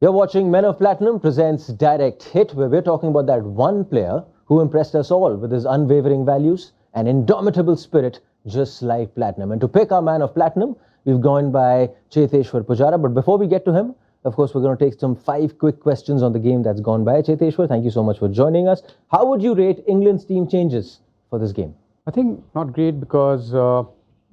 You're watching Men of Platinum presents Direct Hit, where we're talking about that one player who impressed us all with his unwavering values and indomitable spirit, just like Platinum. And to pick our Man of Platinum, we've gone by Cheteshwar Pujara. But before we get to him, of course, we're going to take some 5 quick questions on the game that's gone by. Cheteshwar, thank you so much for joining us. How would you rate England's team changes for this game? I think not great because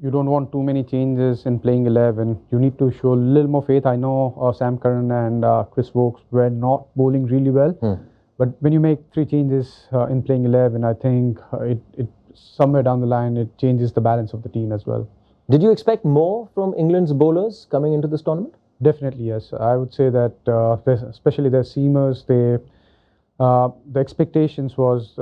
you don't want too many changes in playing 11. You need to show a little more faith. I know Sam Curran and Chris Wokes were not bowling really well. But when you make 3 changes in playing 11, I think it somewhere down the line, it changes the balance of the team as well. Did you expect more from England's bowlers coming into this tournament? Definitely, yes. I would say that especially their seamers, the expectations was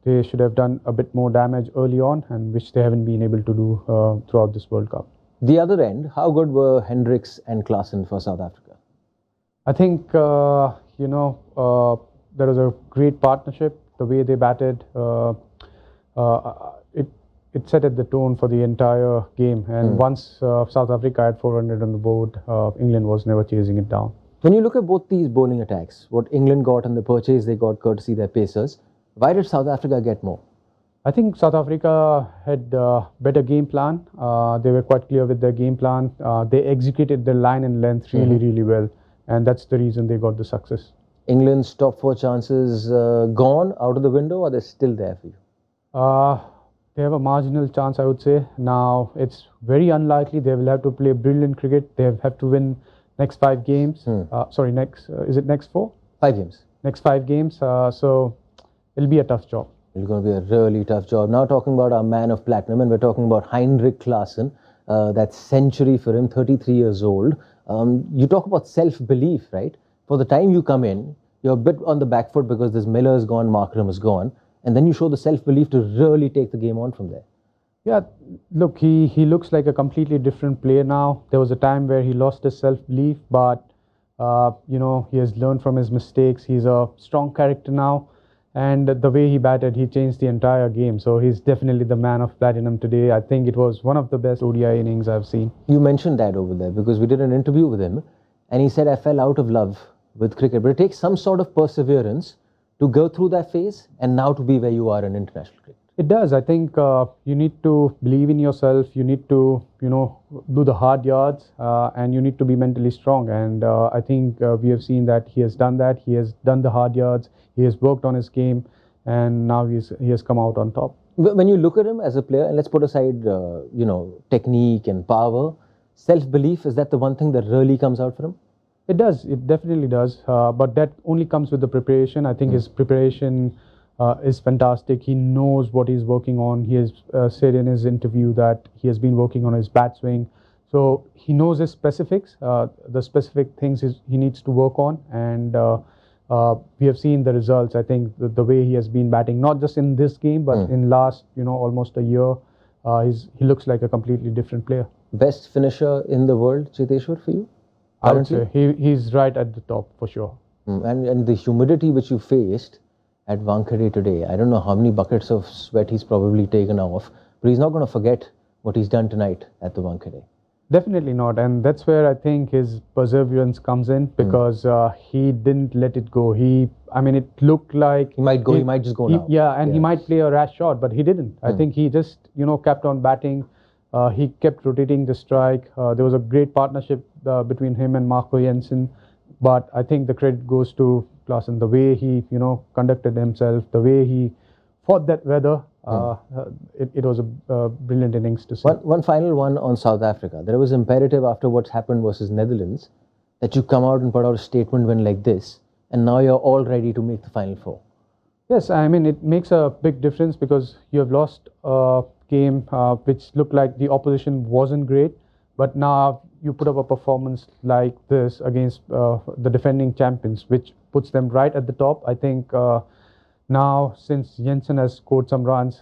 they should have done a bit more damage early on, and which they haven't been able to do throughout this World Cup. The other end, how good were Heinrich and Klaasen for South Africa? I think, there was a great partnership. The way they batted, it set the tone for the entire game. And once South Africa had 400 on the board, England was never chasing it down. When you look at both these bowling attacks, what England got and the purchase they got courtesy their pacers, why did South Africa get more? I think South Africa had a better game plan. They were quite clear with their game plan. They executed their line and length really well. And that's the reason they got the success. England's top 4 chances gone out of the window, or they're still there for you? They have a marginal chance, I would say. Now, it's very unlikely. They will have to play brilliant cricket. They have to win next 5 games. Is it next 4? 5 games. Next 5 games. So it'll be a tough job. It's going to be a really tough job. Now talking about our Man of Platinum, and we're talking about Heinrich Klaasen. That's century for him, 33 years old. You talk about self-belief, right? For the time you come in, you're a bit on the back foot because this Miller's gone, Markram is gone. And then you show the self-belief to really take the game on from there. Yeah, look, he looks like a completely different player now. There was a time where he lost his self-belief, but, he has learned from his mistakes. He's a strong character now. And the way he batted, he changed the entire game. So he's definitely the Man of Platinum today. I think it was one of the best ODI innings I've seen. You mentioned that over there because we did an interview with him. And he said, I fell out of love with cricket. But it takes some sort of perseverance to go through that phase and now to be where you are in international cricket. It does. I think you need to believe in yourself. You need to, do the hard yards and you need to be mentally strong. And I think we have seen that he has done that. He has done the hard yards. He has worked on his game and now he has come out on top. When you look at him as a player, and let's put aside, technique and power, self-belief, is that the one thing that really comes out for him? It does. It definitely does. But that only comes with the preparation. I think his preparation is fantastic. He knows what he's working on. He has said in his interview that he has been working on his bat swing. So he knows his specifics, the specific things he needs to work on. And we have seen the results. I think the way he has been batting, not just in this game, but in last, almost a year, he looks like a completely different player. Best finisher in the world, Cheteshwar, for you? I would say he's right at the top for sure. And the humidity which you faced at Wankhede today, I don't know how many buckets of sweat he's probably taken off, but he's not going to forget what he's done tonight at the Wankhede. Definitely not, and that's where I think his perseverance comes in because he didn't let it go. It looked like he might go. He might just go now. He might play a rash shot, but he didn't. I think he just kept on batting. He kept rotating the strike. There was a great partnership between him and Marco Jensen. But I think the credit goes to Klaasen. The way he, conducted himself, the way he fought that weather, it was a brilliant innings to see. One final one on South Africa. There was imperative after what's happened versus Netherlands that you come out and put out a statement win like this. And now you're all ready to make the Final 4. Yes, it makes a big difference because you have lost game which looked like the opposition wasn't great, but now you put up a performance like this against the defending champions, which puts them right at the top. I think now since Jensen has scored some runs,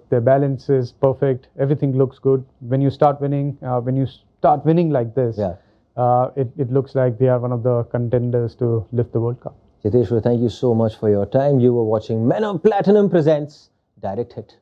their balance is perfect. Everything looks good. When you start winning like this, it looks like they are one of the contenders to lift the World Cup. Cheteshwar, thank you so much for your time. You were watching Men of Platinum presents Direct Hit.